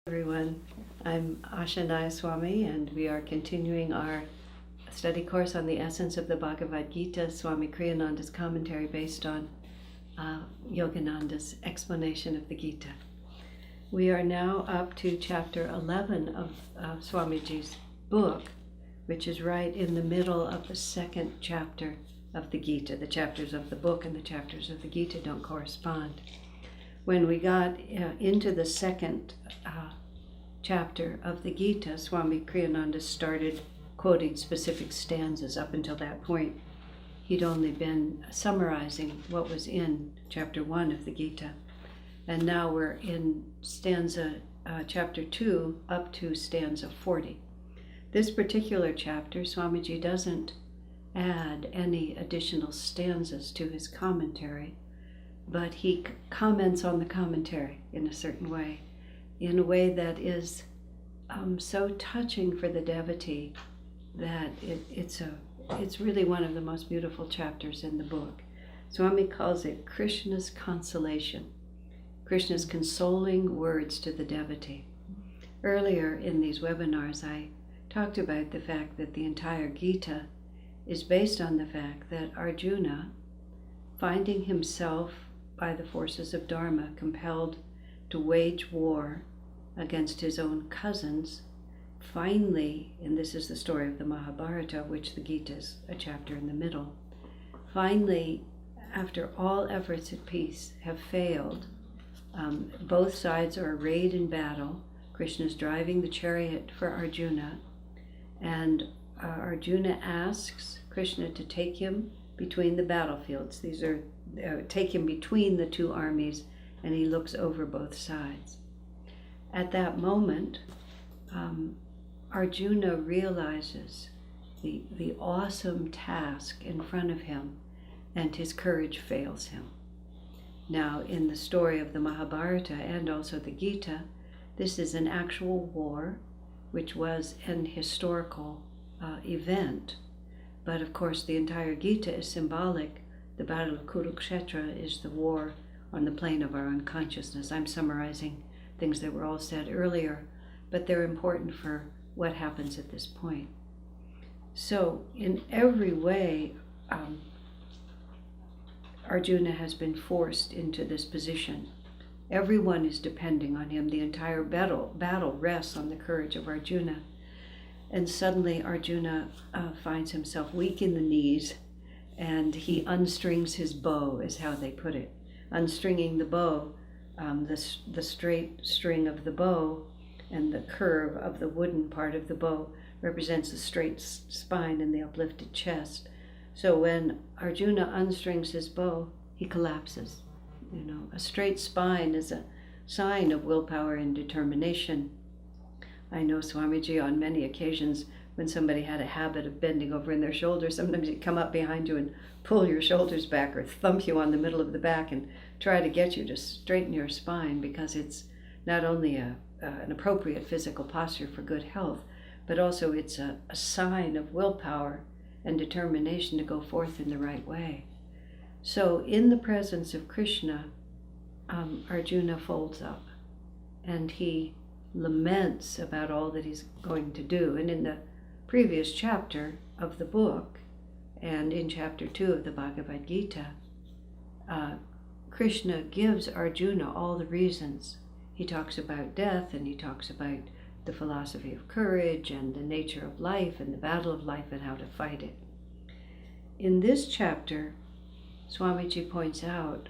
Everyone, I'm Asha Nayaswami, and we are continuing our study course on the essence of the Bhagavad Gita, Swami Kriyananda's commentary based on Yogananda's explanation of the Gita. We are now up to chapter 11 of Swamiji's book, which is right in the middle of the second chapter of the Gita. The chapters of the book and the chapters of the Gita don't correspond. When we got into the second chapter of the Gita, Swami Kriyananda started quoting specific stanzas. Up until that point, he'd only been summarizing what was in chapter 1 of the Gita. And now we're in chapter 2 up to stanza 40. This particular chapter, Swamiji doesn't add any additional stanzas to his commentary, but he comments on the commentary in a way that is so touching for the devotee that it's really one of the most beautiful chapters in the book. Swami calls it Krishna's Consolation, Krishna's consoling words to the devotee. Earlier in these webinars, I talked about the fact that the entire Gita is based on the fact that Arjuna, finding himself by the forces of Dharma compelled to wage war against his own cousins, finally, and this is the story of the Mahabharata, which the Gita is a chapter in the middle, finally, after all efforts at peace have failed, both sides are arrayed in battle. Krishna is driving the chariot for Arjuna, and Arjuna asks Krishna to take him between the battlefields. Take him between the two armies, and he looks over both sides. At that moment, Arjuna realizes the awesome task in front of him, and his courage fails him. Now, in the story of the Mahabharata and also the Gita, this is an actual war, which was an historical event. But of course, the entire Gita is symbolic. The Battle of Kurukshetra is the war on the plane of our unconsciousness. I'm summarizing things that were all said earlier, but they're important for what happens at this point. So in every way, Arjuna has been forced into this position. Everyone is depending on him. The entire battle rests on the courage of Arjuna. And suddenly Arjuna finds himself weak in the knees, and he unstrings his bow, is how they put it. Unstringing the bow, the straight string of the bow and the curve of the wooden part of the bow represents the straight spine and the uplifted chest. So when Arjuna unstrings his bow, he collapses. A straight spine is a sign of willpower and determination. I know Swamiji on many occasions, when somebody had a habit of bending over in their shoulders, sometimes he'd come up behind you and pull your shoulders back or thump you on the middle of the back and try to get you to straighten your spine, because it's not only an appropriate physical posture for good health, but also it's a sign of willpower and determination to go forth in the right way. So in the presence of Krishna, Arjuna folds up and he laments about all that he's going to do. And in the previous chapter of the book, and in chapter 2 of the Bhagavad Gita, Krishna gives Arjuna all the reasons. He talks about death, and he talks about the philosophy of courage and the nature of life and the battle of life and how to fight it. In this chapter, Swamiji points out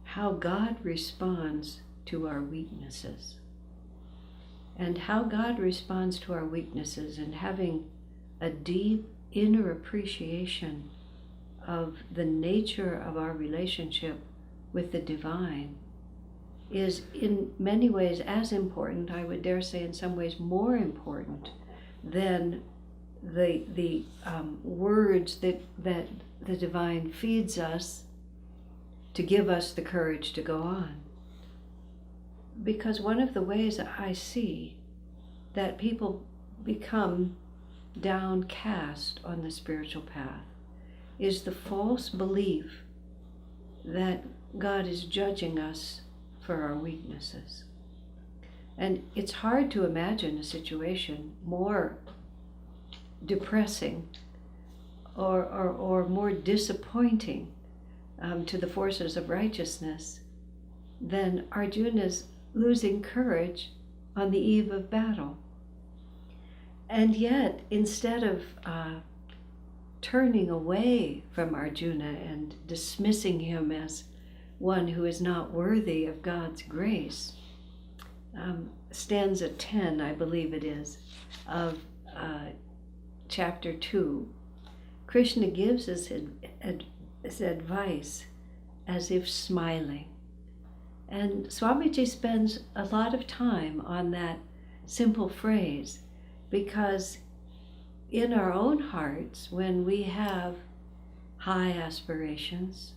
how God responds to our weaknesses, and how God responds to our weaknesses, and having a deep inner appreciation of the nature of our relationship with the divine is in many ways as important, I would dare say in some ways more important, than the words that the divine feeds us to give us the courage to go on. Because one of the ways I see that people become downcast on the spiritual path is the false belief that God is judging us for our weaknesses. And it's hard to imagine a situation more depressing or more disappointing to the forces of righteousness than Arjuna's losing courage on the eve of battle. And yet, instead of turning away from Arjuna and dismissing him as one who is not worthy of God's grace, stanza 10, I believe it is, of chapter 2, Krishna gives us his advice as if smiling. And Swamiji spends a lot of time on that simple phrase, because in our own hearts, when we have high aspirations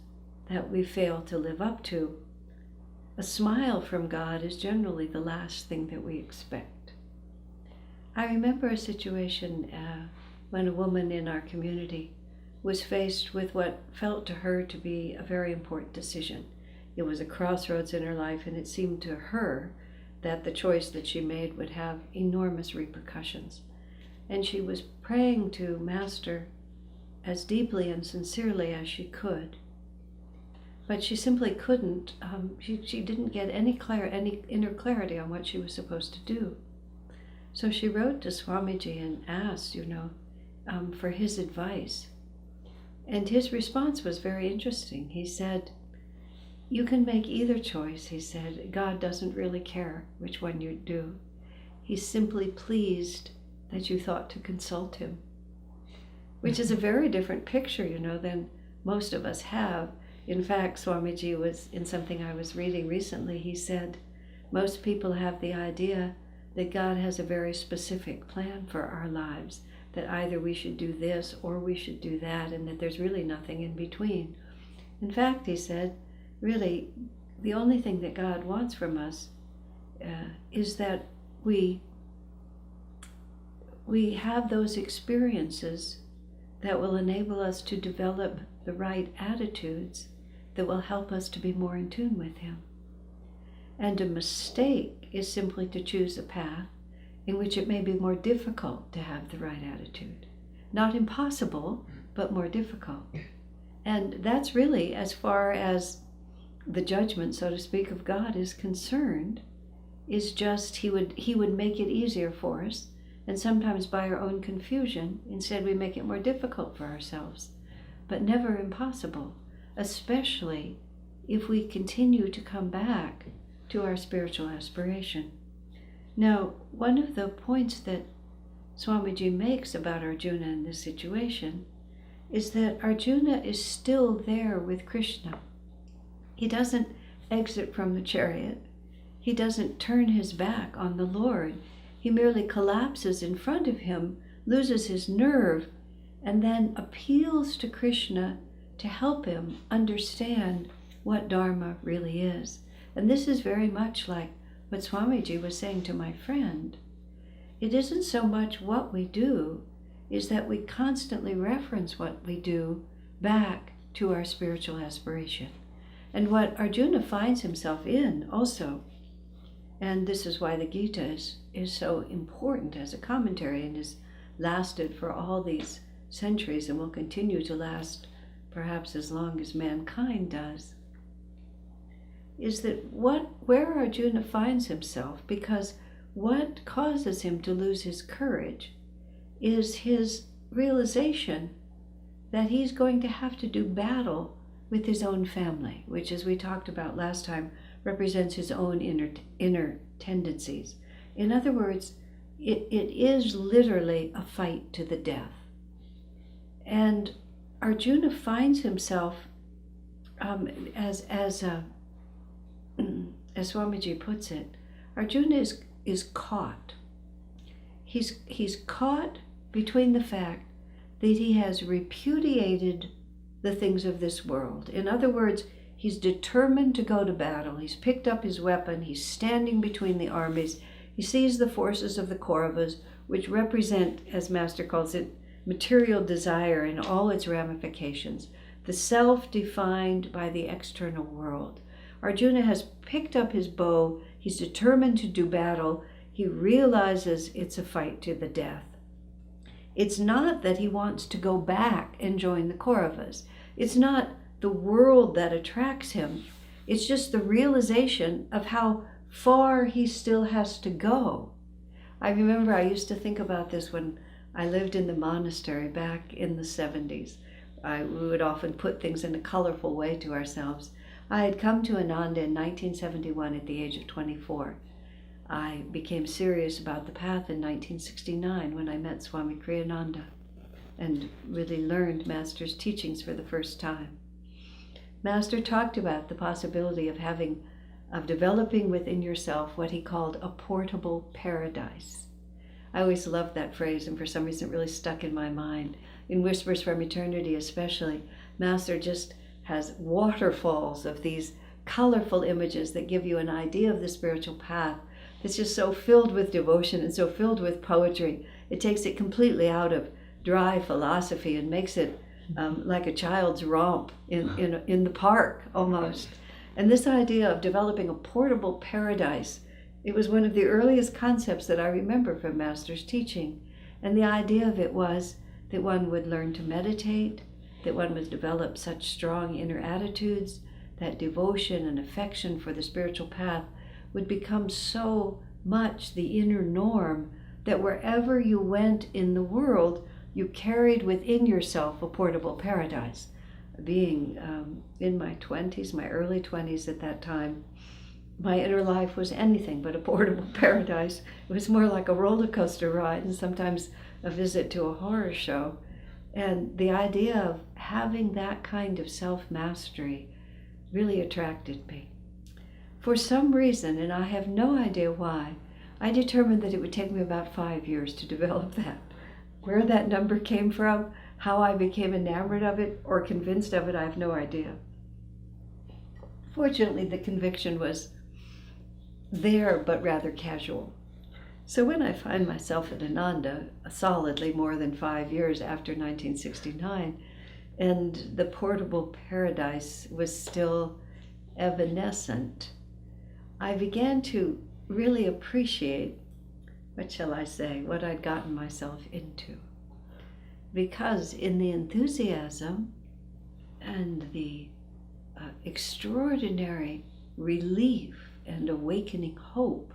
that we fail to live up to, a smile from God is generally the last thing that we expect. I remember a situation when a woman in our community was faced with what felt to her to be a very important decision. It was a crossroads in her life, and it seemed to her that the choice that she made would have enormous repercussions. And she was praying to Master as deeply and sincerely as she could. But she simply couldn't, she didn't get any inner clarity on what she was supposed to do. So she wrote to Swamiji and asked, for his advice. And his response was very interesting. He said, "You can make either choice," he said. "God doesn't really care which one you do. He's simply pleased that you thought to consult him." Which is a very different picture, than most of us have. In fact, Swamiji was, in something I was reading recently, he said, most people have the idea that God has a very specific plan for our lives, that either we should do this or we should do that, and that there's really nothing in between. In fact, he said, really, the only thing that God wants from us is that we have those experiences that will enable us to develop the right attitudes that will help us to be more in tune with Him. And a mistake is simply to choose a path in which it may be more difficult to have the right attitude. Not impossible, but more difficult. And that's really, as far as the judgment, so to speak, of God is concerned, is just He would make it easier for us, and sometimes by our own confusion, instead we make it more difficult for ourselves, but never impossible, especially if we continue to come back to our spiritual aspiration. Now, one of the points that Swamiji makes about Arjuna in this situation is that Arjuna is still there with Krishna. He doesn't exit from the chariot. He doesn't turn his back on the Lord. He merely collapses in front of him, loses his nerve, and then appeals to Krishna to help him understand what Dharma really is. And this is very much like what Swamiji was saying to my friend. It isn't so much what we do, is that we constantly reference what we do back to our spiritual aspiration. And what Arjuna finds himself in also, and this is why the Gita is so important as a commentary and has lasted for all these centuries and will continue to last perhaps as long as mankind does, is that where Arjuna finds himself, because what causes him to lose his courage is his realization that he's going to have to do battle with his own family, which, as we talked about last time, represents his own inner tendencies. In other words, it is literally a fight to the death. And Arjuna finds himself, as Swamiji puts it, Arjuna is caught. He's caught between the fact that he has repudiated the things of this world. In other words, he's determined to go to battle. He's picked up his weapon. He's standing between the armies. He sees the forces of the Kauravas, which represent, as Master calls it, material desire in all its ramifications, the self defined by the external world. Arjuna has picked up his bow. He's determined to do battle. He realizes it's a fight to the death. It's not that he wants to go back and join the Kauravas. It's not the world that attracts him. It's just the realization of how far he still has to go. I remember I used to think about this when I lived in the monastery back in the 70s. We would often put things in a colorful way to ourselves. I had come to Ananda in 1971 at the age of 24. I became serious about the path in 1969 when I met Swami Kriyananda and really learned Master's teachings for the first time. Master talked about the possibility of developing within yourself what he called a portable paradise. I always loved that phrase, and for some reason it really stuck in my mind. In Whispers from Eternity especially, Master just has waterfalls of these colorful images that give you an idea of the spiritual path. It's just so filled with devotion and so filled with poetry. It takes it completely out of dry philosophy and makes it like a child's romp in the park almost. And this idea of developing a portable paradise, it was one of the earliest concepts that I remember from Master's teaching. And the idea of it was that one would learn to meditate, that one would develop such strong inner attitudes, that devotion and affection for the spiritual path would become so much the inner norm that wherever you went in the world, you carried within yourself a portable paradise. Being in my 20s, my early 20s at that time, my inner life was anything but a portable paradise. It was more like a roller coaster ride and sometimes a visit to a horror show. And the idea of having that kind of self-mastery really attracted me. For some reason, and I have no idea why, I determined that it would take me about 5 years to develop that. Where that number came from, how I became enamored of it or convinced of it, I have no idea. Fortunately, the conviction was there, but rather casual. So when I find myself at Ananda, solidly more than 5 years after 1969, and the portable paradise was still evanescent, I began to really appreciate, what shall I say, what I'd gotten myself into. Because in the enthusiasm and the extraordinary relief and awakening hope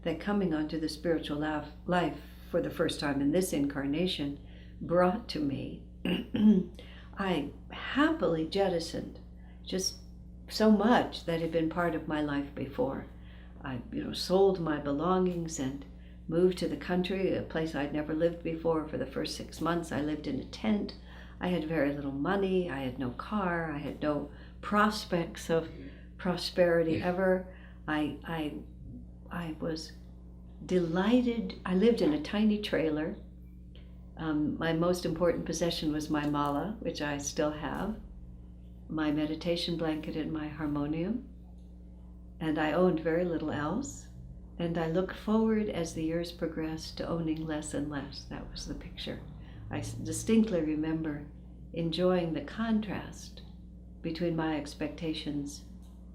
that coming onto the spiritual life for the first time in this incarnation brought to me, I happily jettisoned just so much that had been part of my life before. I sold my belongings and moved to the country, a place I'd never lived before. For the first 6 months, I lived in a tent. I had very little money. I had no car. I had no prospects of prosperity ever. I was delighted. I lived in a tiny trailer. My most important possession was my mala, which I still have, my meditation blanket and my harmonium. And I owned very little else. And I looked forward as the years progressed to owning less and less. That was the picture. I distinctly remember enjoying the contrast between my expectations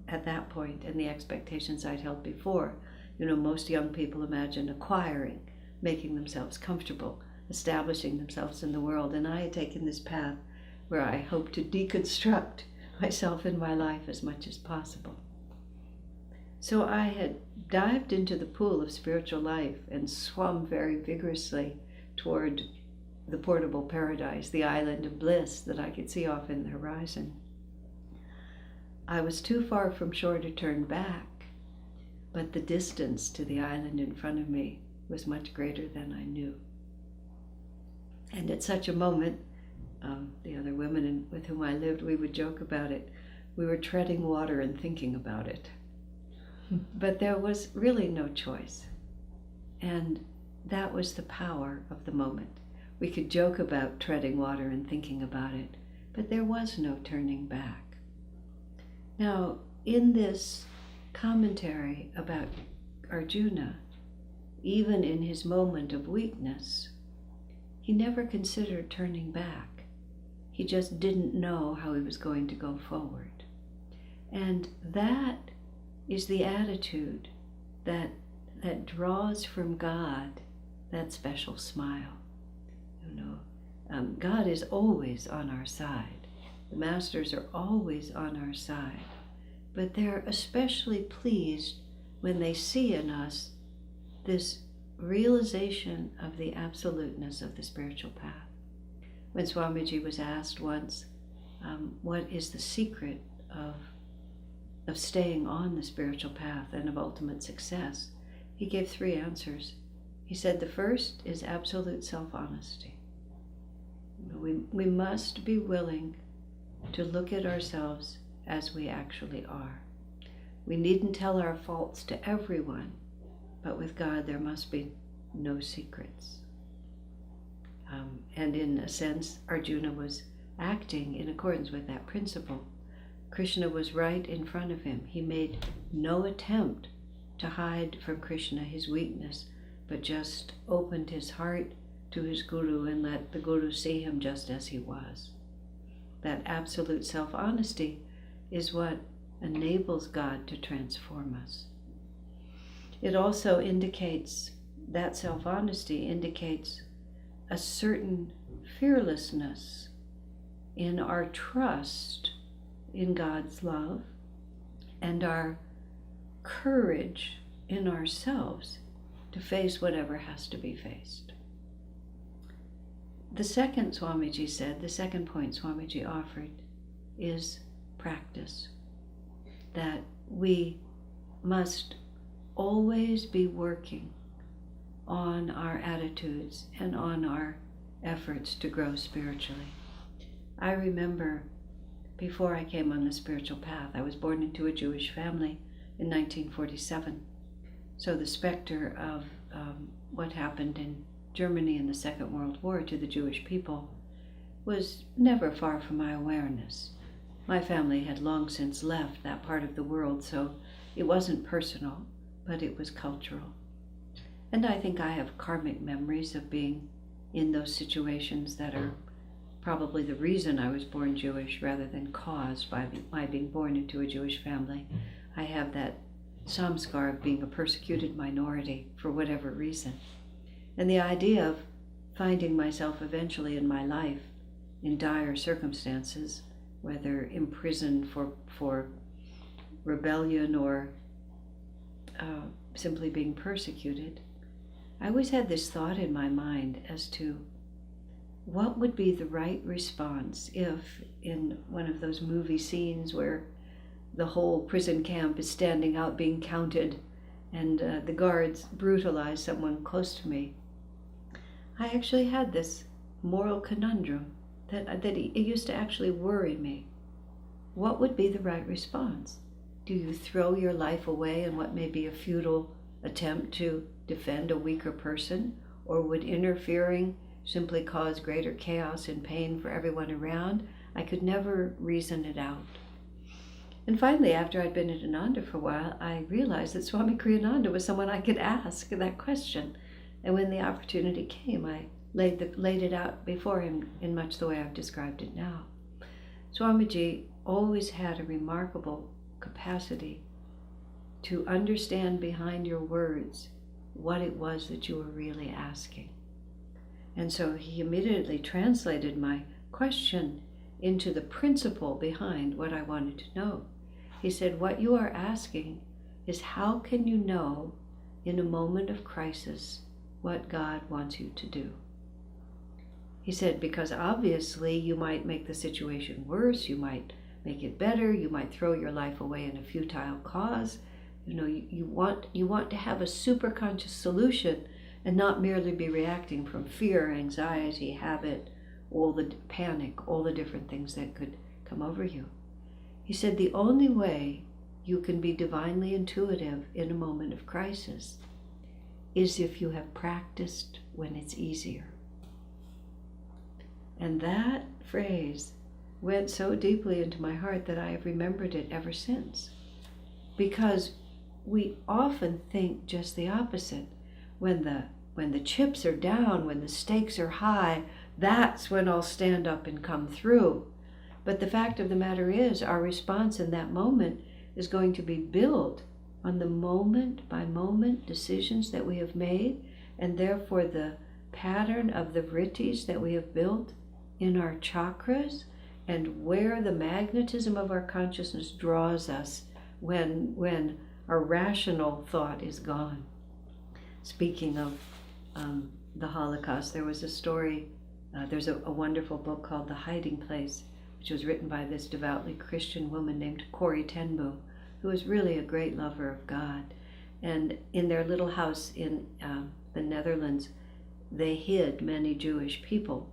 at that point and the expectations I'd held before. Most young people imagine acquiring, making themselves comfortable, establishing themselves in the world. And I had taken this path where I hoped to deconstruct myself in my life as much as possible. So I had dived into the pool of spiritual life and swum very vigorously toward the portable paradise, the island of bliss that I could see off in the horizon. I was too far from shore to turn back, but the distance to the island in front of me was much greater than I knew. And at such a moment, the other women with whom I lived, we would joke about it. We were treading water and thinking about it. But there was really no choice. And that was the power of the moment. We could joke about treading water and thinking about it, but there was no turning back. Now, in this commentary about Arjuna, even in his moment of weakness, he never considered turning back. He just didn't know how he was going to go forward. And that is the attitude that draws from God that special smile. God is always on our side. The masters are always on our side. But they're especially pleased when they see in us this realization of the absoluteness of the spiritual path. When Swamiji was asked once, what is the secret of staying on the spiritual path and of ultimate success, he gave 3 answers. He said the first is absolute self-honesty. We must be willing to look at ourselves as we actually are. We needn't tell our faults to everyone, but with God there must be no secrets. And in a sense, Arjuna was acting in accordance with that principle. Krishna was right in front of him. He made no attempt to hide from Krishna his weakness, but just opened his heart to his guru and let the guru see him just as he was. That absolute self-honesty is what enables God to transform us. It also indicates, that self-honesty indicates a certain fearlessness in our trust in God's love and our courage in ourselves to face whatever has to be faced. The second Swamiji said, the second point Swamiji offered is practice. That we must always be working on our attitudes and on our efforts to grow spiritually. I remember before I came on the spiritual path, I was born into a Jewish family in 1947. So the specter of what happened in Germany in the Second World War to the Jewish people was never far from my awareness. My family had long since left that part of the world, so it wasn't personal, but it was cultural. And I think I have karmic memories of being in those situations that are probably the reason I was born Jewish rather than caused by my being born into a Jewish family. I have that samskar of being a persecuted minority for whatever reason. And the idea of finding myself eventually in my life in dire circumstances, whether imprisoned for rebellion or simply being persecuted, I always had this thought in my mind as to what would be the right response if, in one of those movie scenes where the whole prison camp is standing out being counted and the guards brutalize someone close to me, I actually had this moral conundrum that it used to actually worry me. What would be the right response? Do you throw your life away in what may be a futile attempt to defend a weaker person, or would interfering simply cause greater chaos and pain for everyone around? I could never reason it out. And finally, after I'd been at Ananda for a while, I realized that Swami Kriyananda was someone I could ask that question. And when the opportunity came, I laid it out before him in much the way I've described it now. Swamiji always had a remarkable capacity to understand behind your words what it was that you were really asking. And so he immediately translated my question into the principle behind what I wanted to know. He said, what you are asking is, how can you know in a moment of crisis what God wants you to do? He said, because obviously you might make the situation worse, you might make it better, you might throw your life away in a futile cause. You want to have a superconscious solution and not merely be reacting from fear, anxiety, habit, all the panic, all the different things that could come over you. He said the only way you can be divinely intuitive in a moment of crisis is if you have practiced when it's easier. And that phrase went so deeply into my heart that I have remembered it ever since. Because we often think just the opposite. When the chips are down, when the stakes are high, that's when I'll stand up and come through. But the fact of the matter is, our response in that moment is going to be built on the moment by moment decisions that we have made, and therefore the pattern of the vrittis that we have built in our chakras, and where the magnetism of our consciousness draws us when our rational thought is gone. Speaking of the Holocaust, there was a story, there's a wonderful book called The Hiding Place, which was written by this devoutly Christian woman named Corrie ten Boom, who was really a great lover of God. And in their little house in the Netherlands, they hid many Jewish people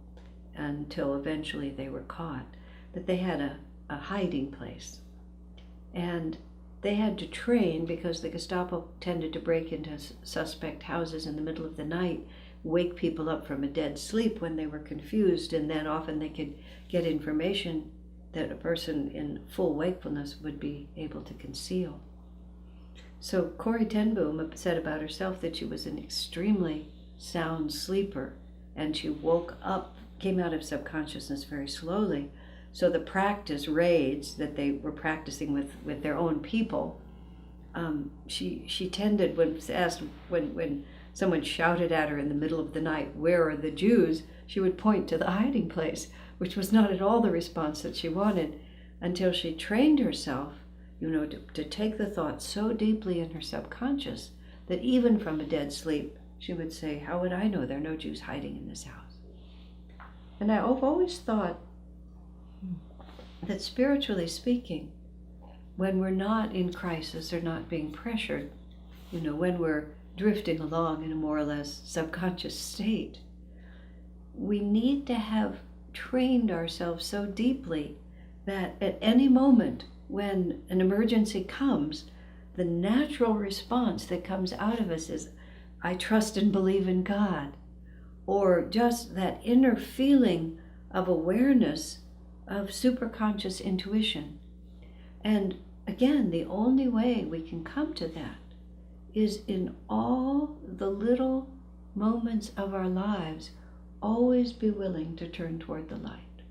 until eventually they were caught. But they had a hiding place. And they had to train, because the Gestapo tended to break into suspect houses in the middle of the night, wake people up from a dead sleep when they were confused, and then often they could get information that a person in full wakefulness would be able to conceal. So Corrie ten Boom said about herself that she was an extremely sound sleeper, and she woke up, came out of subconsciousnness very slowly. So the practice raids that they were practicing with their own people, she tended, when asked, when someone shouted at her in the middle of the night, "Where are the Jews?" she would point to the hiding place, which was not at all the response that she wanted, until she trained herself, to take the thought so deeply in her subconscious that even from a dead sleep, she would say, "How would I know there are no Jews hiding in this house?" And I've always thought that spiritually speaking, when we're not in crisis or not being pressured, when we're drifting along in a more or less subconscious state, we need to have trained ourselves so deeply that at any moment when an emergency comes, the natural response that comes out of us is, "I trust and believe in God," or just that inner feeling of awareness of superconscious intuition. And again, the only way we can come to that is in all the little moments of our lives, always be willing to turn toward the light.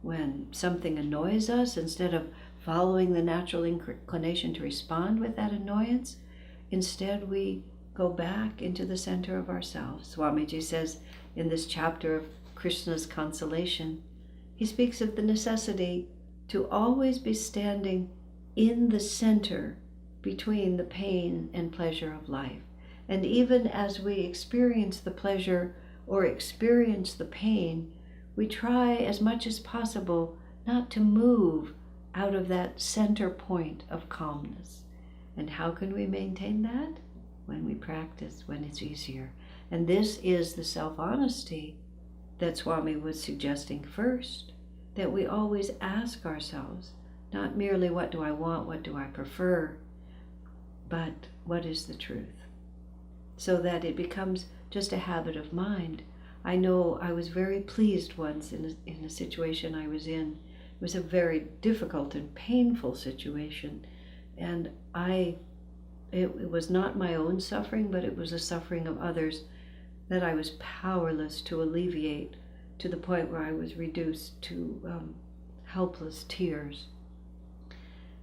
When something annoys us, instead of following the natural inclination to respond with that annoyance, instead we go back into the center of ourselves. Swamiji says in this chapter of Krishna's Consolation, he speaks of the necessity to always be standing in the center between the pain and pleasure of life. And even as we experience the pleasure or experience the pain, we try as much as possible not to move out of that center point of calmness. And how can we maintain that? When we practice, when it's easier. And this is the self-honesty that Swami was suggesting first, that we always ask ourselves, not merely what do I want, what do I prefer, but what is the truth? So that it becomes just a habit of mind. I know I was very pleased once in a situation I was in. It was a very difficult and painful situation, and it was not my own suffering, but it was the suffering of others that I was powerless to alleviate, to the point where I was reduced to helpless tears.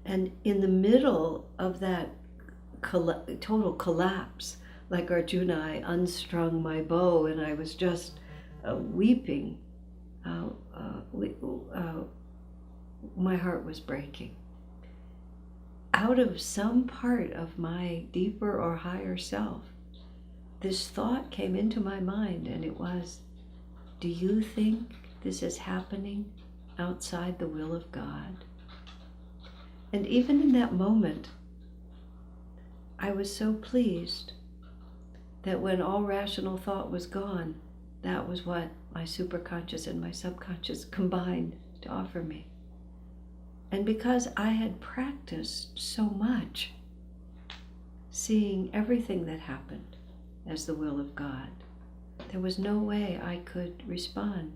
And in the middle of that total collapse, like Arjuna, I unstrung my bow and I was just weeping. My heart was breaking. Out of some part of my deeper or higher self, this thought came into my mind, and it was, do you think this is happening outside the will of God? And even in that moment, I was so pleased that when all rational thought was gone, that was what my superconscious and my subconscious combined to offer me. And because I had practiced so much, seeing everything that happened as the will of God, there was no way I could respond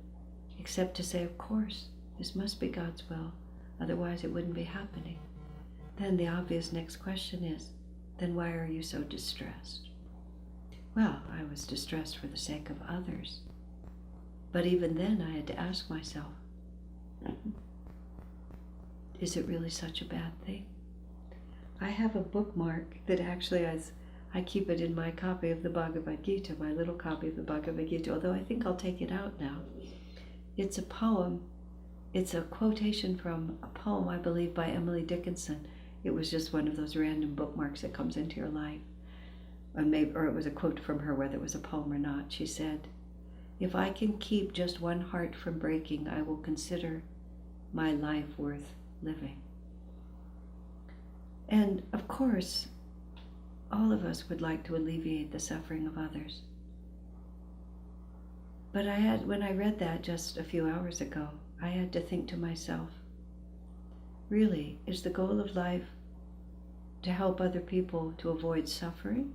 except to say, of course, this must be God's will, otherwise it wouldn't be happening. Then the obvious next question is, then why are you so distressed? Well, I was distressed for the sake of others. But even then I had to ask myself, is it really such a bad thing? I have a bookmark that actually I keep it in my copy of the Bhagavad Gita, my little copy of the Bhagavad Gita, although I think I'll take it out now. It's a poem. It's a quotation from a poem, I believe, by Emily Dickinson. It was just one of those random bookmarks that comes into your life. Or it was a quote from her, whether it was a poem or not. She said, "If I can keep just one heart from breaking, I will consider my life worth living." And of course, all of us would like to alleviate the suffering of others. But when I read that just a few hours ago, I had to think to myself, really, is the goal of life to help other people to avoid suffering?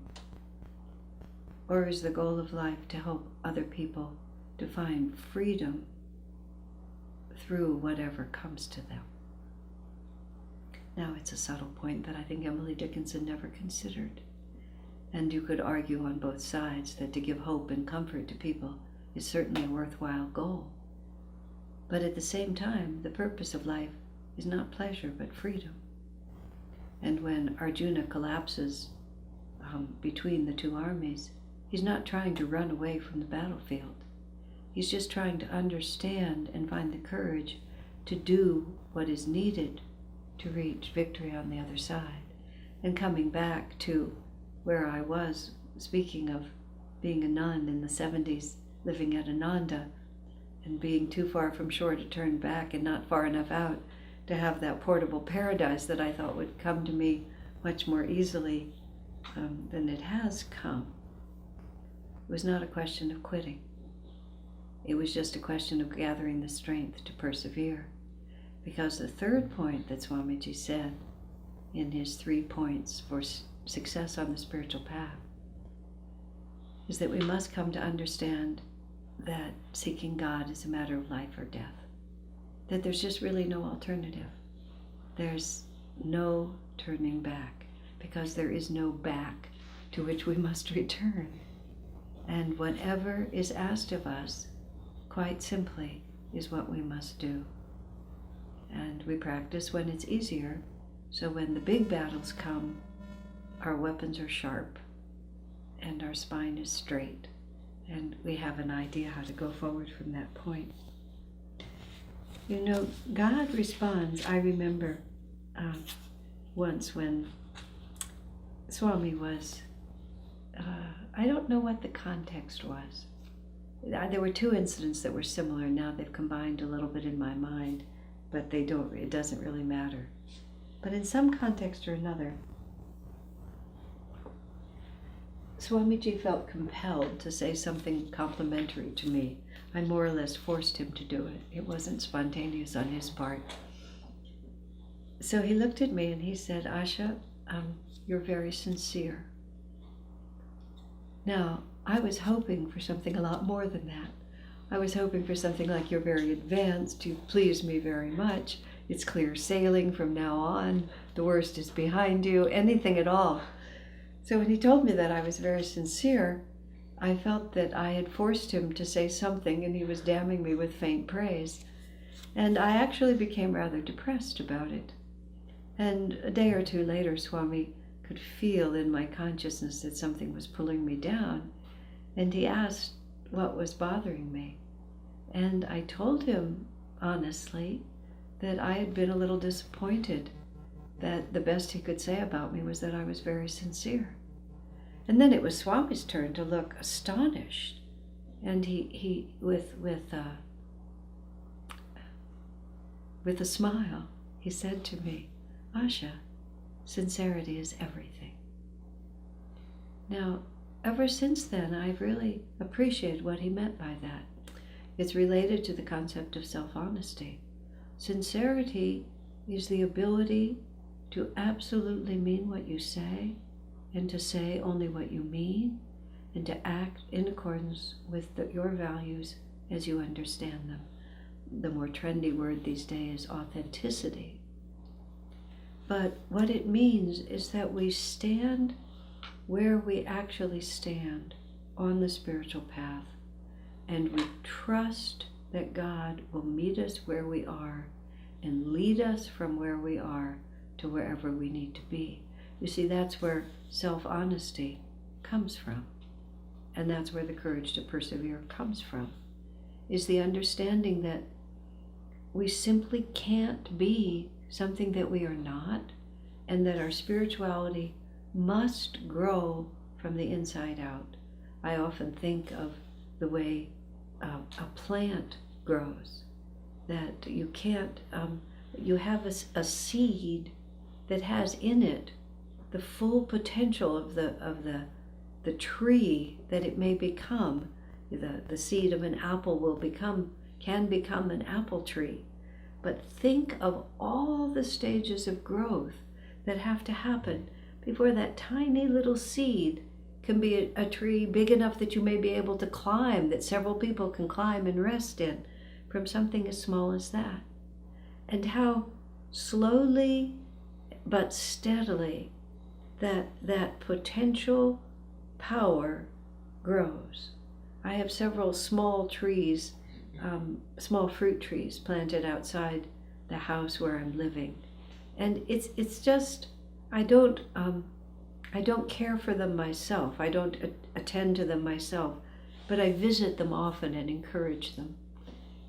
Or is the goal of life to help other people to find freedom through whatever comes to them? Now, it's a subtle point that I think Emily Dickinson never considered. And you could argue on both sides that to give hope and comfort to people is certainly a worthwhile goal. But at the same time, the purpose of life is not pleasure, but freedom. And when Arjuna collapses between the two armies, he's not trying to run away from the battlefield. He's just trying to understand and find the courage to do what is needed to reach victory on the other side. And coming back to where I was, speaking of being a nun in the 70s, living at Ananda, and being too far from shore to turn back and not far enough out to have that portable paradise that I thought would come to me much more easily than it has come. It was not a question of quitting. It was just a question of gathering the strength to persevere. Because the third point that Swamiji said in his 3 points for success on the spiritual path is that we must come to understand that seeking God is a matter of life or death. That there's just really no alternative. There's no turning back, because there is no back to which we must return. And whatever is asked of us, quite simply, is what we must do. And we practice when it's easier, so when the big battles come, our weapons are sharp and our spine is straight, and we have an idea how to go forward from that point. You know, God responds. I remember once when Swami was, I don't know what the context was. There were 2 incidents that were similar. Now they've combined a little bit in my mind, but it doesn't really matter. But in some context or another, Swamiji felt compelled to say something complimentary to me. I more or less forced him to do it. It wasn't spontaneous on his part. So he looked at me and he said, "Asha, you're very sincere." Now, I was hoping for something a lot more than that. I was hoping for something like, "You're very advanced, you please me very much, it's clear sailing from now on, the worst is behind you," anything at all. So when he told me that I was very sincere, I felt that I had forced him to say something and he was damning me with faint praise. And I actually became rather depressed about it. And a day or 2 later, Swami could feel in my consciousness that something was pulling me down. And he asked what was bothering me. And I told him, honestly, that I had been a little disappointed, that the best he could say about me was that I was very sincere. And then it was Swami's turn to look astonished. And he with a smile, he said to me, "Asha, sincerity is everything." Now, ever since then, I've really appreciated what he meant by that. It's related to the concept of self-honesty. Sincerity is the ability to absolutely mean what you say, and to say only what you mean, and to act in accordance with your values as you understand them. The more trendy word these days is authenticity. But what it means is that we stand where we actually stand on the spiritual path, and we trust that God will meet us where we are and lead us from where we are to wherever we need to be. You see, that's where self-honesty comes from. And that's where the courage to persevere comes from, is the understanding that we simply can't be something that we are not, and that our spirituality must grow from the inside out. I often think of the way a plant grows, that you can't, you have a seed that has in it the full potential of the tree that it may become. The seed of an apple can become an apple tree. But think of all the stages of growth that have to happen before that tiny little seed can be a tree big enough that you may be able to climb, that several people can climb and rest in, from something as small as that. And how slowly but steadily that potential power grows. I have several small trees, small fruit trees planted outside the house where I'm living. And it's just, I don't care for them myself. I don't attend to them myself, but I visit them often and encourage them.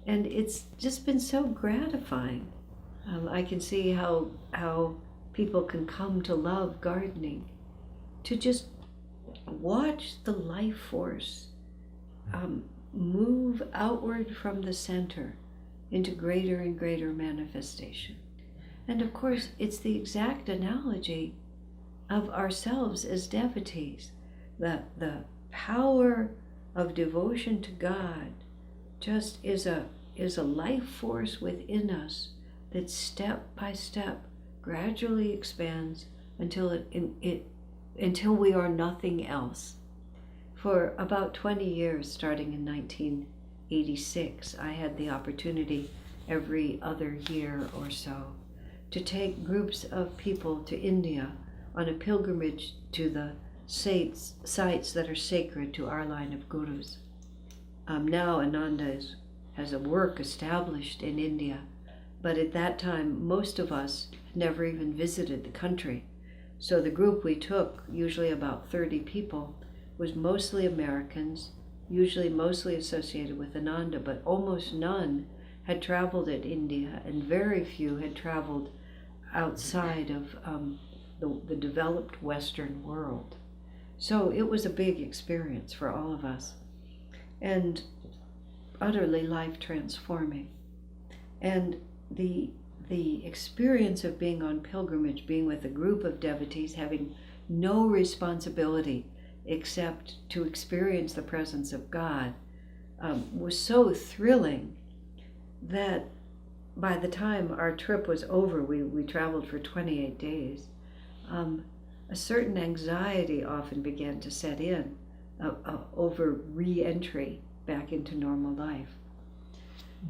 And it's just been so gratifying. I can see how people can come to love gardening, to just watch the life force move outward from the center into greater and greater manifestation. And of course, it's the exact analogy of ourselves as devotees. The power of devotion to God just is a life force within us that step by step gradually expands until until we are nothing else. For about 20 years, starting in 1986, I had the opportunity every other year or so to take groups of people to India on a pilgrimage to the sites that are sacred to our line of gurus. Now Ananda has a work established in India, but at that time most of us never even visited the country. So the group we took, usually about 30 people, was mostly Americans, usually mostly associated with Ananda, but almost none had traveled in India, and very few had traveled outside of the developed Western world. So it was a big experience for all of us, and utterly life transforming. And the experience of being on pilgrimage, being with a group of devotees, having no responsibility except to experience the presence of God, was so thrilling that by the time our trip was over, we traveled for 28 days, a certain anxiety often began to set in over re-entry back into normal life.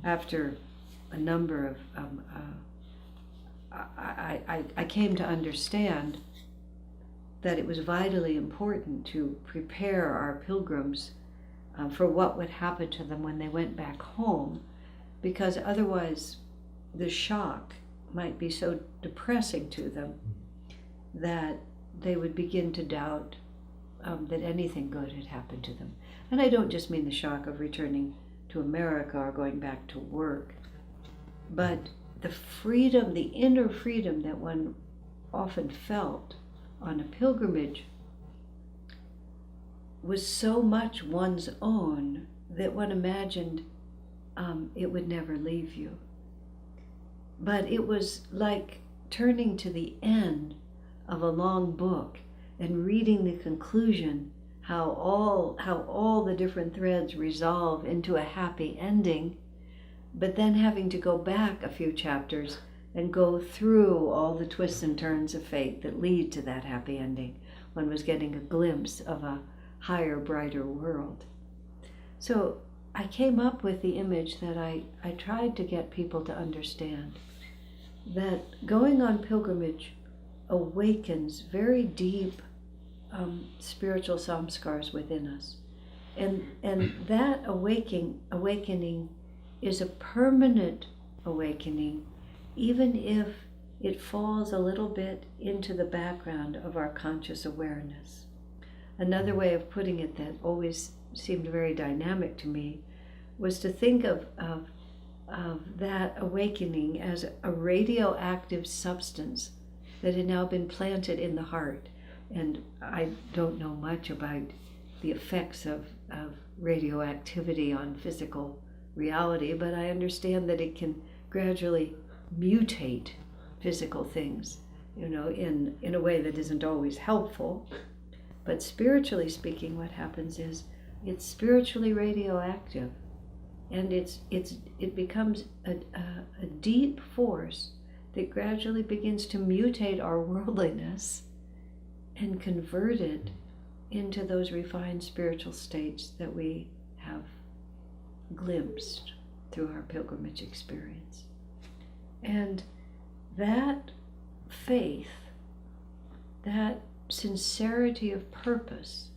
After a number of, I came to understand that it was vitally important to prepare our pilgrims for what would happen to them when they went back home, because otherwise the shock might be so depressing to them that they would begin to doubt that anything good had happened to them. And I don't just mean the shock of returning to America or going back to work, but the freedom, the inner freedom that one often felt on a pilgrimage was so much one's own that one imagined it would never leave you. But it was like turning to the end of a long book and reading the conclusion, how all the different threads resolve into a happy ending, but then having to go back a few chapters and go through all the twists and turns of fate that lead to that happy ending. One was getting a glimpse of a higher, brighter world. So I came up with the image that I tried to get people to understand, that going on pilgrimage awakens very deep spiritual samskars within us. And that awakening is a permanent awakening, even if it falls a little bit into the background of our conscious awareness. Another way of putting it that always seemed very dynamic to me was to think of that awakening as a radioactive substance that had now been planted in the heart. And I don't know much about the effects of radioactivity on physical reality, but I understand that it can gradually mutate physical things, in a way that isn't always helpful. But spiritually speaking, what happens is it's spiritually radioactive, and it becomes a deep force that gradually begins to mutate our worldliness and convert it into those refined spiritual states that we have glimpsed through our pilgrimage experience. And that faith, that sincerity of purpose,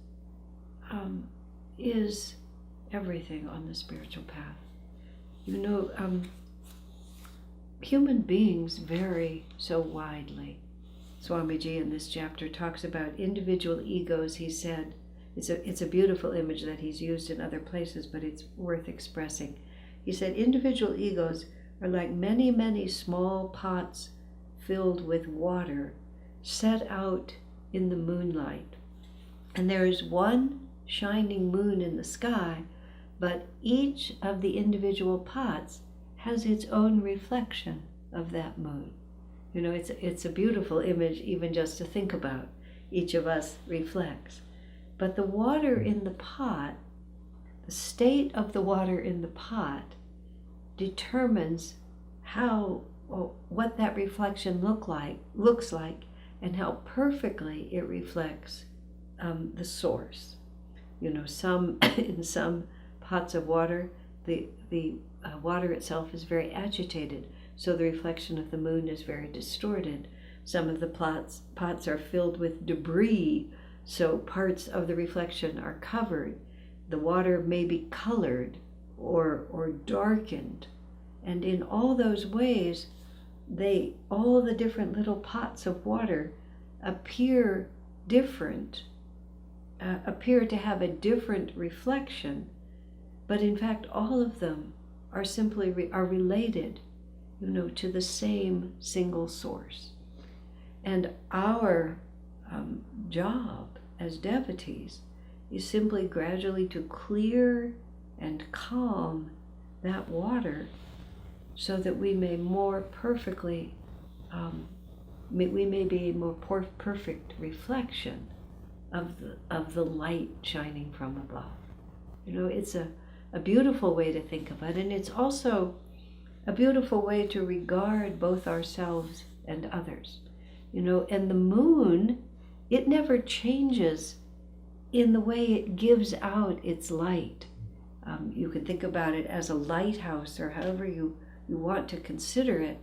is everything on the spiritual path. Human beings vary so widely. Swamiji in this chapter talks about individual egos. He said, it's a beautiful image that he's used in other places, but it's worth expressing. He said, individual egos are like many, many small pots filled with water set out in the moonlight. And there is one shining moon in the sky, but each of the individual pots has its own reflection of that moon. It's a beautiful image even just to think about. Each of us reflects. But the water in the pot, the state of the water in the pot, determines what that reflection looks like, and how perfectly it reflects the source. In some pots of water, the water itself is very agitated, so the reflection of the moon is very distorted. Some of the pots are filled with debris, so parts of the reflection are covered. The water may be colored or darkened. And in all those ways, all the different little pots of water appear different, appear to have a different reflection, but in fact all of them are related, to the same single source. And our job as devotees is simply gradually to clear and calm that water, so that we may more perfectly, we may be a more perfect reflection of the light shining from above. It's a beautiful way to think of it, and it's also a beautiful way to regard both ourselves and others. And the moon, it never changes in the way it gives out its light. You can think about it as a lighthouse, or however you want to consider it,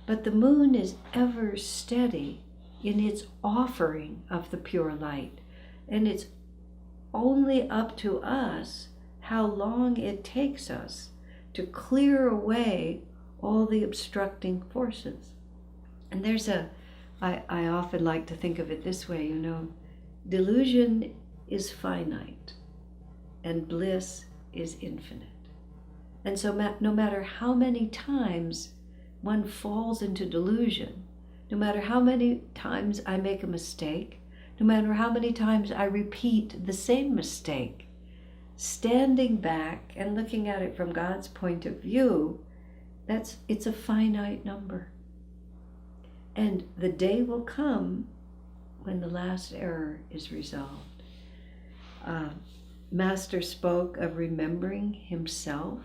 but the moon is ever steady in its offering of the pure light, and it's only up to us how long it takes us to clear away all the obstructing forces. And I often like to think of it this way, delusion is finite and bliss is infinite. And so no matter how many times one falls into delusion, no matter how many times I make a mistake, no matter how many times I repeat the same mistake, standing back and looking at it from God's point of view, it's a finite number. And the day will come when the last error is resolved. Master spoke of remembering himself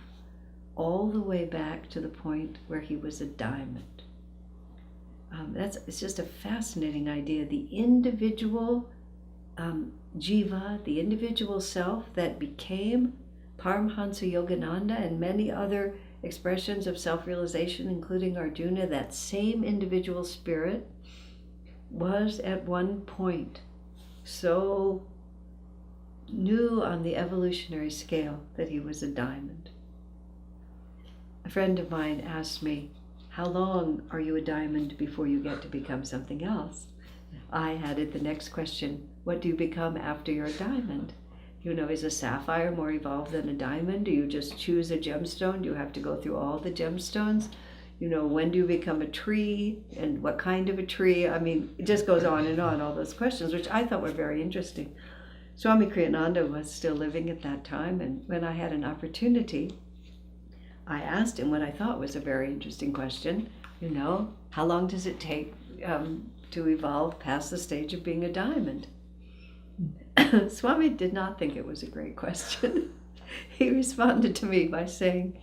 all the way back to the point where he was a diamond. It's just a fascinating idea. The individual jiva, the individual self that became Paramhansa Yogananda and many other expressions of self-realization, including Arjuna, that same individual spirit was at one point so new on the evolutionary scale that he was a diamond. A friend of mine asked me, how long are you a diamond before you get to become something else? I added the next question, what do you become after you're a diamond? Is a sapphire more evolved than a diamond? Do you just choose a gemstone? Do you have to go through all the gemstones? When do you become a tree? And what kind of a tree? I mean, it just goes on and on, all those questions, which I thought were very interesting. Swami Kriyananda was still living at that time, and when I had an opportunity, I asked him what I thought was a very interesting question. How long does it take to evolve past the stage of being a diamond? Swami did not think it was a great question. He responded to me by saying,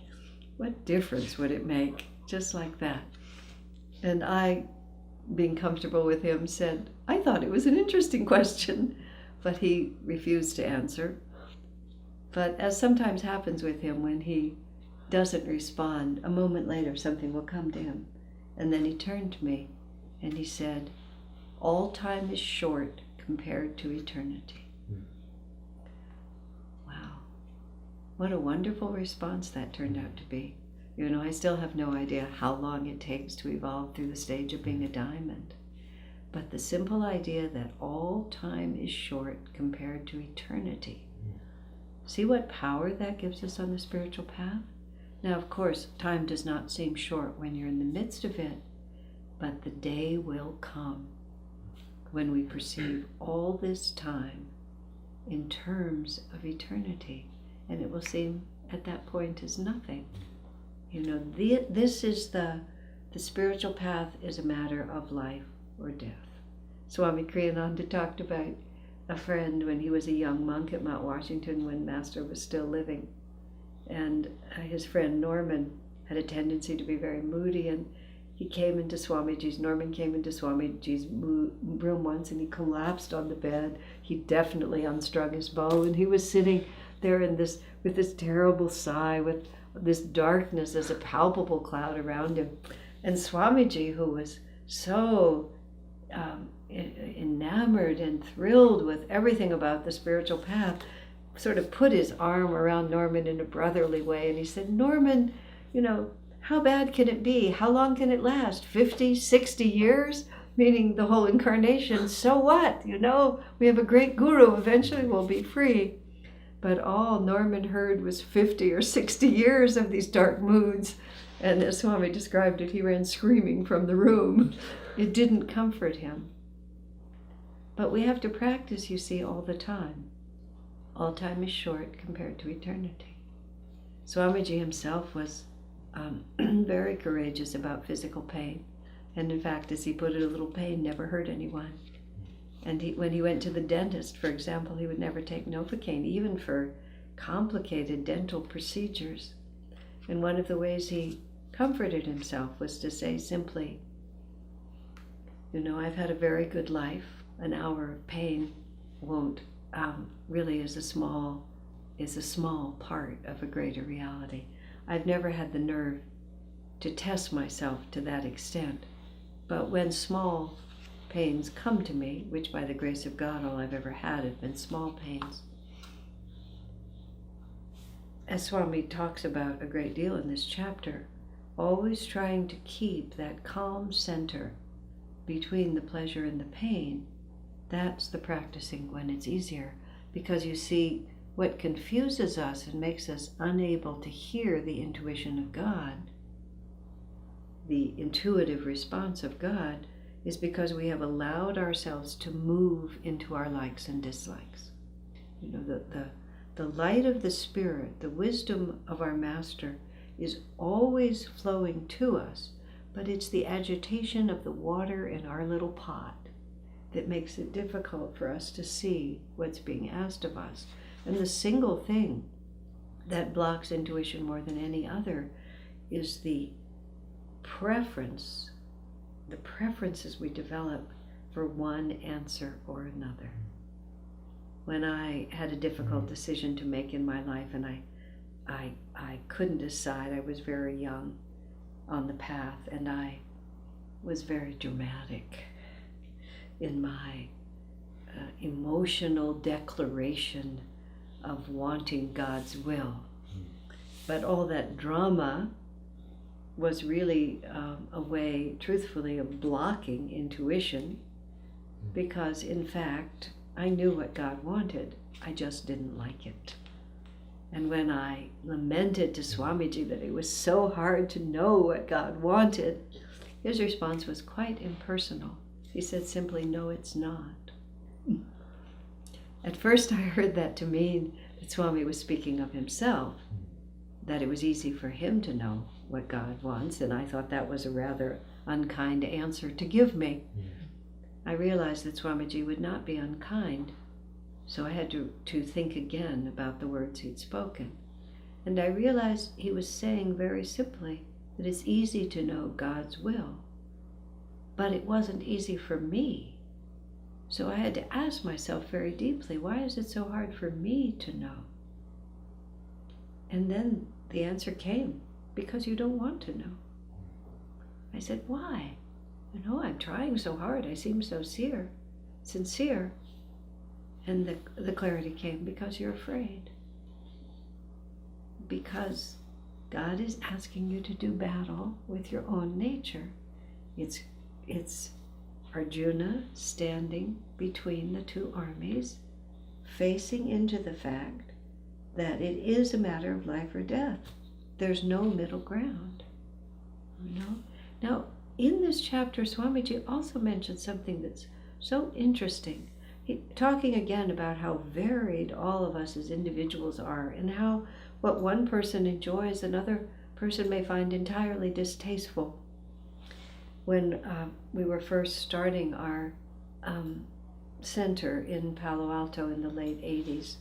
what difference would it make? Just like that. And I, being comfortable with him, said, I thought it was an interesting question, but he refused to answer. But as sometimes happens with him, when he doesn't respond, a moment later something will come to him. And then he turned to me and he said, all time is short compared to eternity. Wow. What a wonderful response that turned out to be. I still have no idea how long it takes to evolve through the stage of being a diamond. But the simple idea that all time is short compared to eternity. See what power that gives us on the spiritual path? Now, of course, time does not seem short when you're in the midst of it, but the day will come when we perceive all this time in terms of eternity, and it will seem at that point as nothing. This is the spiritual path is a matter of life or death. Swami Kriyananda talked about a friend when he was a young monk at Mount Washington when Master was still living. And his friend Norman had a tendency to be very moody, and Norman came into Swamiji's room once and he collapsed on the bed. He definitely unstrung his bow, and he was sitting there with this terrible sigh, with this darkness as a palpable cloud around him. And Swamiji, who was so enamored and thrilled with everything about the spiritual path, sort of put his arm around Norman in a brotherly way, and he said, Norman, how bad can it be? How long can it last? 50, 60 years? Meaning the whole incarnation. So what? We have a great guru. Eventually we'll be free. But all Norman heard was 50 or 60 years of these dark moods. And as Swami described it, he ran screaming from the room. It didn't comfort him. But we have to practice, you see, all the time. All time is short compared to eternity. Swamiji himself was very courageous about physical pain. And in fact, as he put it, a little pain never hurt anyone. And when he went to the dentist, for example, he would never take Novocaine, even for complicated dental procedures. And one of the ways he comforted himself was to say simply, I've had a very good life. An hour of pain really is a small part of a greater reality. I've never had the nerve to test myself to that extent. But when small pains come to me, which by the grace of God all I've ever had have been small pains, as Swami talks about a great deal in this chapter, always trying to keep that calm center between the pleasure and the pain, that's the practicing when it's easier. Because you see, what confuses us and makes us unable to hear the intuition of God, the intuitive response of God, is because we have allowed ourselves to move into our likes and dislikes. The light of the Spirit, the wisdom of our Master, is always flowing to us, but it's the agitation of the water in our little pot that makes it difficult for us to see what's being asked of us. And the single thing that blocks intuition more than any other is the preferences we develop for one answer or another. When I had a difficult decision to make in my life and I couldn't decide, I was very young on the path, and I was very dramatic in my emotional declaration of wanting God's will. But all that drama was really a way, truthfully, of blocking intuition, because in fact I knew what God wanted, I just didn't like it. And when I lamented to Swamiji that it was so hard to know what God wanted, his response was quite impersonal. He said simply, "No, it's not." At first I heard that to mean that Swami was speaking of himself, that it was easy for him to know what God wants, and I thought that was a rather unkind answer to give me. I realized that Swamiji would not be unkind, so I had to think again about the words he'd spoken. And I realized he was saying very simply that it's easy to know God's will, but it wasn't easy for me. So I had to ask myself very deeply, why is it so hard for me to know? And then the answer came, because you don't want to know. I said, why? I'm trying so hard, I seem so sincere. And the clarity came, because you're afraid. Because God is asking you to do battle with your own nature. It's Arjuna standing between the two armies, facing into the fact that it is a matter of life or death. There's no middle ground. Now, in this chapter, Swamiji also mentioned something that's so interesting. Talking again about how varied all of us as individuals are, and how what one person enjoys, another person may find entirely distasteful. When we were first starting our center in Palo Alto in the late 80s,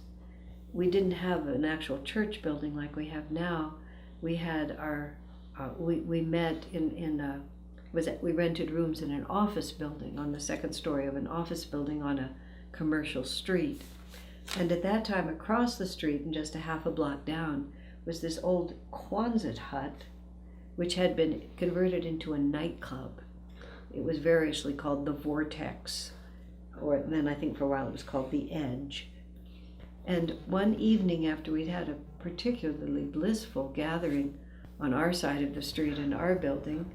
we didn't have an actual church building like we have now. We had we met we rented rooms in an office building on the second story of an office building on a commercial street. And at that time, across the street and just a half a block down was this old Quonset hut, which had been converted into a nightclub. It was variously called the Vortex, or then I think for a while it was called the Edge. And one evening after we'd had a particularly blissful gathering on our side of the street in our building,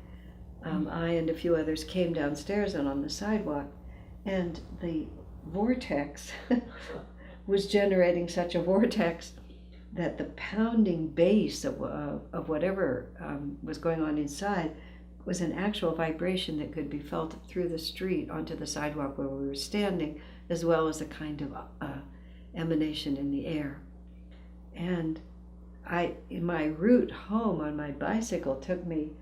I and a few others came downstairs and on the sidewalk, and the vortex was generating such a vortex that the pounding bass of whatever was going on inside was an actual vibration that could be felt through the street onto the sidewalk where we were standing, as well as a kind of emanation in the air. And my route home on my bicycle took me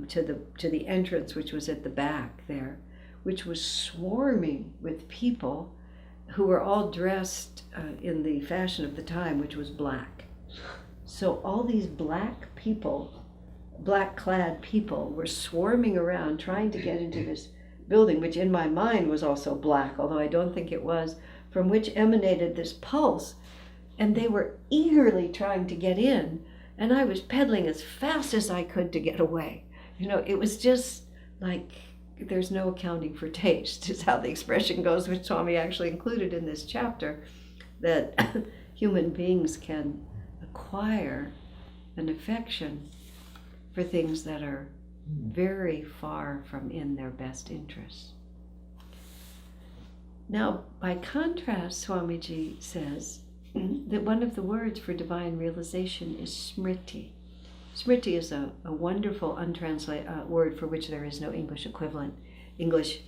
to the entrance, which was at the back there, which was swarming with people who were all dressed in the fashion of the time, which was black. So all these black clad people were swarming around trying to get into this building, which in my mind was also black, although I don't think it was, from which emanated this pulse. And they were eagerly trying to get in, and I was pedaling as fast as I could to get away. It was just like, there's no accounting for taste, is how the expression goes, which Swami actually included in this chapter, that human beings can acquire an affection for things that are very far from in their best interests. Now, by contrast, Swamiji says that one of the words for divine realization is Smriti. Smitty is a wonderful untranslated word for which there is no English equivalent. English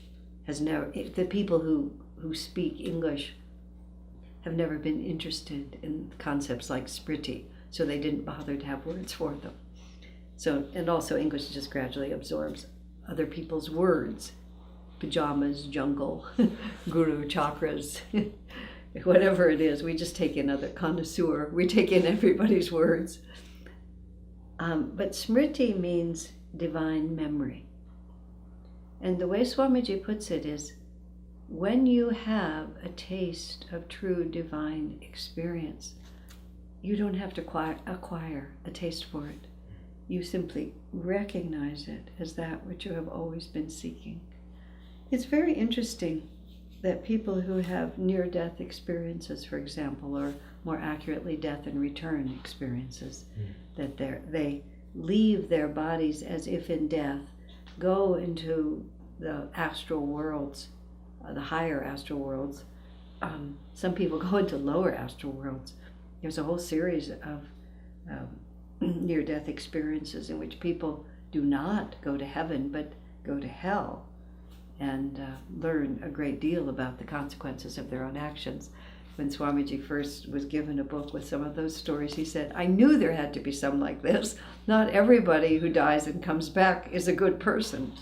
has never, the people who speak English have never been interested in concepts like Smriti, so they didn't bother to have words for them. So, and also English just gradually absorbs other people's words. Pajamas, jungle, guru chakras, whatever it is, we just take in other connoisseur, we take in everybody's words. But Smriti means divine memory. And the way Swamiji puts it is, when you have a taste of true divine experience, you don't have to acquire a taste for it. You simply recognize it as that which you have always been seeking. It's very interesting that people who have near-death experiences, for example, or more accurately, death and return experiences, that leave their bodies as if in death, go into the astral worlds, the higher astral worlds. Some people go into lower astral worlds. There's a whole series of near-death experiences in which people do not go to heaven but go to hell and learn a great deal about the consequences of their own actions. When Swamiji first was given a book with some of those stories, he said, I knew there had to be some like this. Not everybody who dies and comes back is a good person.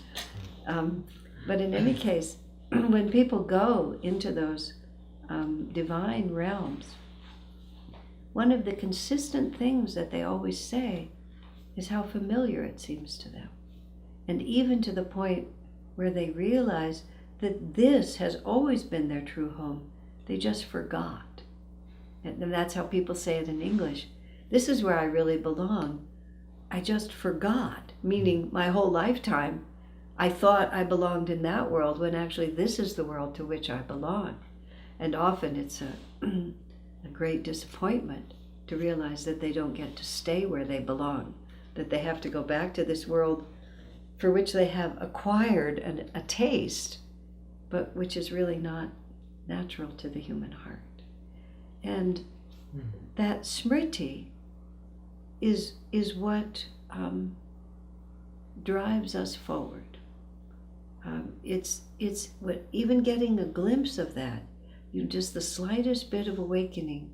But in any case, when people go into those divine realms, one of the consistent things that they always say is how familiar it seems to them. And even to the point where they realize that this has always been their true home. They just forgot. And that's how people say it in English. This is where I really belong. I just forgot, meaning my whole lifetime I thought I belonged in that world when actually this is the world to which I belong. And often it's a great disappointment to realize that they don't get to stay where they belong, that they have to go back to this world for which they have acquired a taste, but which is really not natural to the human heart. And that Smriti is what drives us forward. It's what, even getting a glimpse of that, just the slightest bit of awakening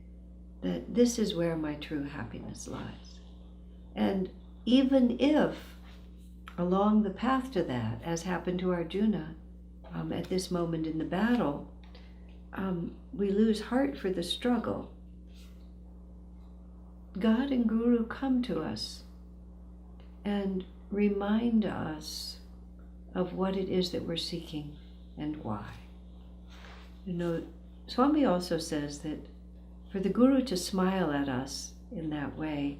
that this is where my true happiness lies. And even if along the path to that, as happened to Arjuna at this moment in the battle, we lose heart for the struggle, God and Guru come to us and remind us of what it is that we're seeking and why. Swami also says that for the Guru to smile at us in that way,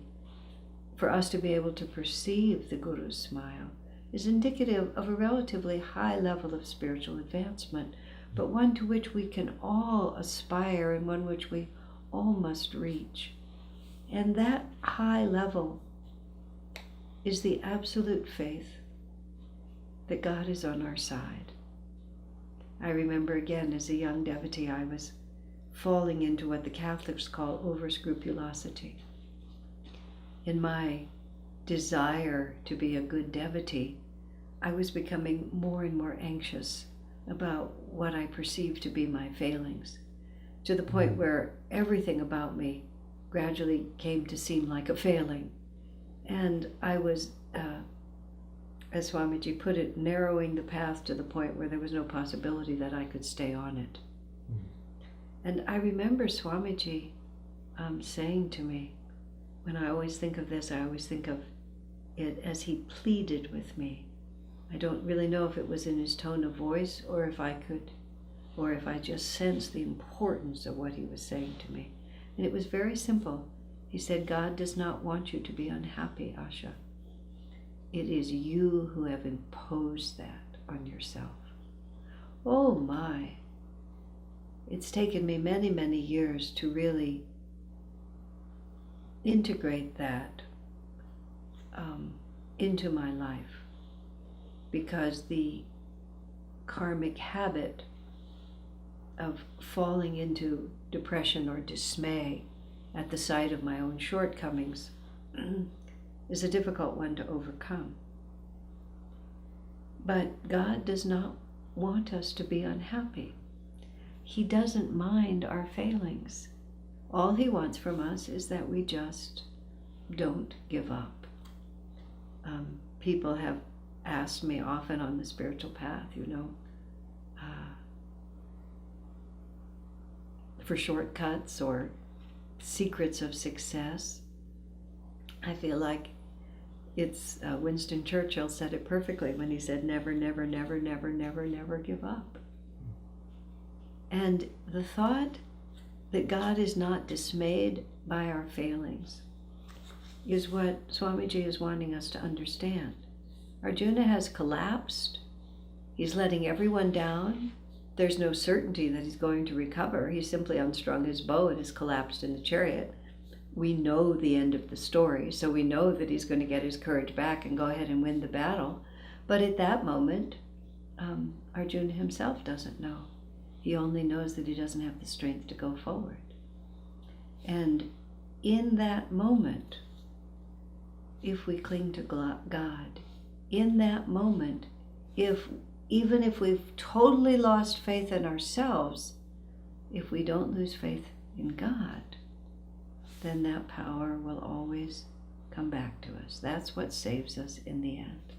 for us to be able to perceive the Guru's smile, is indicative of a relatively high level of spiritual advancement, but one to which we can all aspire and one which we all must reach. And that high level is the absolute faith that God is on our side. I remember again as a young devotee, I was falling into what the Catholics call over-scrupulosity. In my desire to be a good devotee, I was becoming more and more anxious about what I perceived to be my failings, to the point where everything about me gradually came to seem like a failing. And I was, as Swamiji put it, narrowing the path to the point where there was no possibility that I could stay on it. And I remember Swamiji saying to me, when I always think of this, I always think of it as he pleaded with me. I don't really know if it was in his tone of voice or if I just sensed the importance of what he was saying to me. And it was very simple. He said, God does not want you to be unhappy, Asha. It is you who have imposed that on yourself. Oh my. It's taken me many, many years to really integrate that into my life, because the karmic habit of falling into depression or dismay at the sight of my own shortcomings is a difficult one to overcome. But God does not want us to be unhappy. He doesn't mind our failings. All he wants from us is that we just don't give up. People have asked me often on the spiritual path, for shortcuts or secrets of success. I feel like it's Winston Churchill said it perfectly when he said, never, never, never, never, never, never give up. And the thought that God is not dismayed by our failings is what Swamiji is wanting us to understand. Arjuna has collapsed. He's letting everyone down. There's no certainty that he's going to recover. He simply unstrung his bow and has collapsed in the chariot. we know the end of the story, so we know that he's going to get his courage back and go ahead and win the battle. But at that moment, Arjuna himself doesn't know. He only knows that he doesn't have the strength to go forward. And in that moment, if we cling to God, in that moment, even if we've totally lost faith in ourselves, if we don't lose faith in God, then that power will always come back to us. That's what saves us in the end.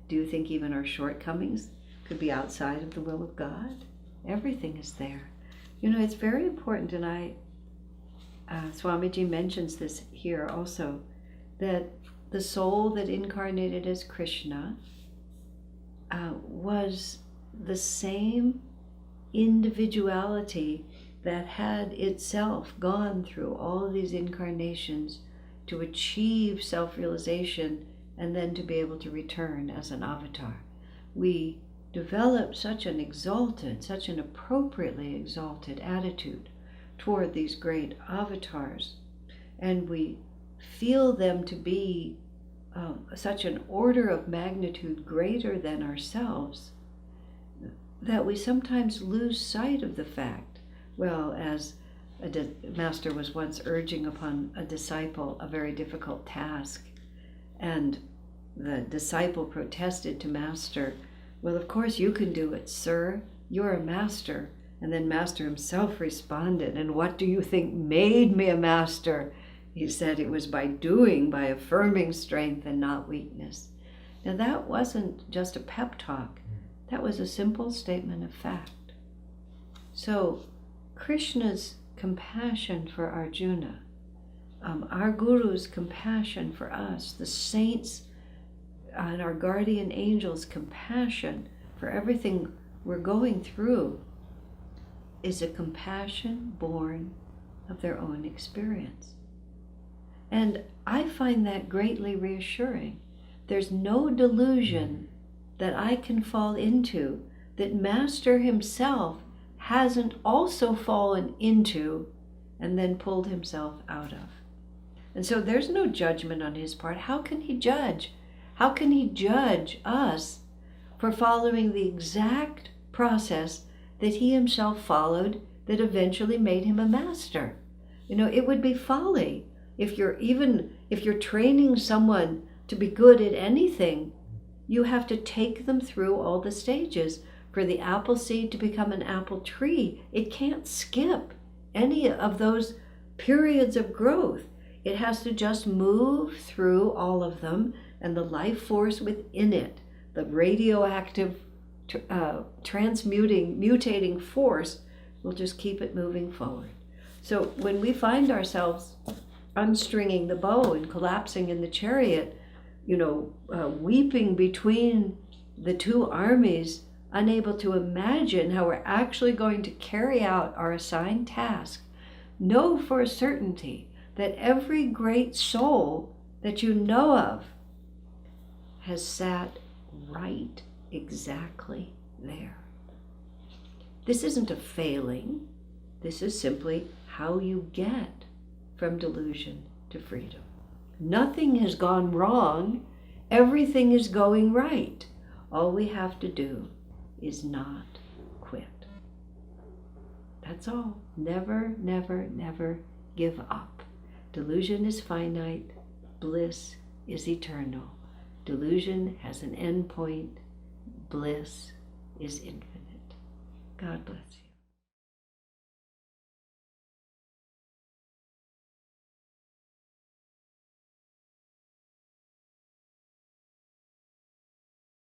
Do you think even our shortcomings could be outside of the will of God? Everything is there. It's very important, and Swamiji mentions this here also, that the soul that incarnated as Krishna was the same individuality that had itself gone through all of these incarnations to achieve self-realization and then to be able to return as an avatar. We develop such an appropriately exalted attitude toward these great avatars, and we feel them to be such an order of magnitude greater than ourselves, that we sometimes lose sight of the fact. Well, as a master was once urging upon a disciple a very difficult task, and the disciple protested to master, "Well, of course you can do it, sir. You're a master." And then master himself responded, "And what do you think made me a master?" He said, "It was by doing, by affirming strength and not weakness." Now that wasn't just a pep talk. That was a simple statement of fact. So Krishna's compassion for Arjuna, our Guru's compassion for us, the saints and our guardian angels' compassion for everything we're going through, is a compassion born of their own experience. And I find that greatly reassuring. There's no delusion that I can fall into that Master himself hasn't also fallen into and then pulled himself out of. And so there's no judgment on his part. How can he judge? How can he judge us for following the exact process that he himself followed that eventually made him a master? It would be folly. If you're training someone to be good at anything, you have to take them through all the stages. For the apple seed to become an apple tree, it can't skip any of those periods of growth. It has to just move through all of them, and the life force within it, the radioactive mutating force, will just keep it moving forward. So when we find ourselves unstringing the bow and collapsing in the chariot, weeping between the two armies, unable to imagine how we're actually going to carry out our assigned task, know for a certainty that every great soul that you know of has sat right exactly there. This isn't a failing. This is simply how you get from delusion to freedom. Nothing has gone wrong. Everything is going right. All we have to do is not quit. That's all. Never, never, never give up. Delusion is finite. Bliss is eternal. Delusion has an end point. Bliss is infinite. God bless you.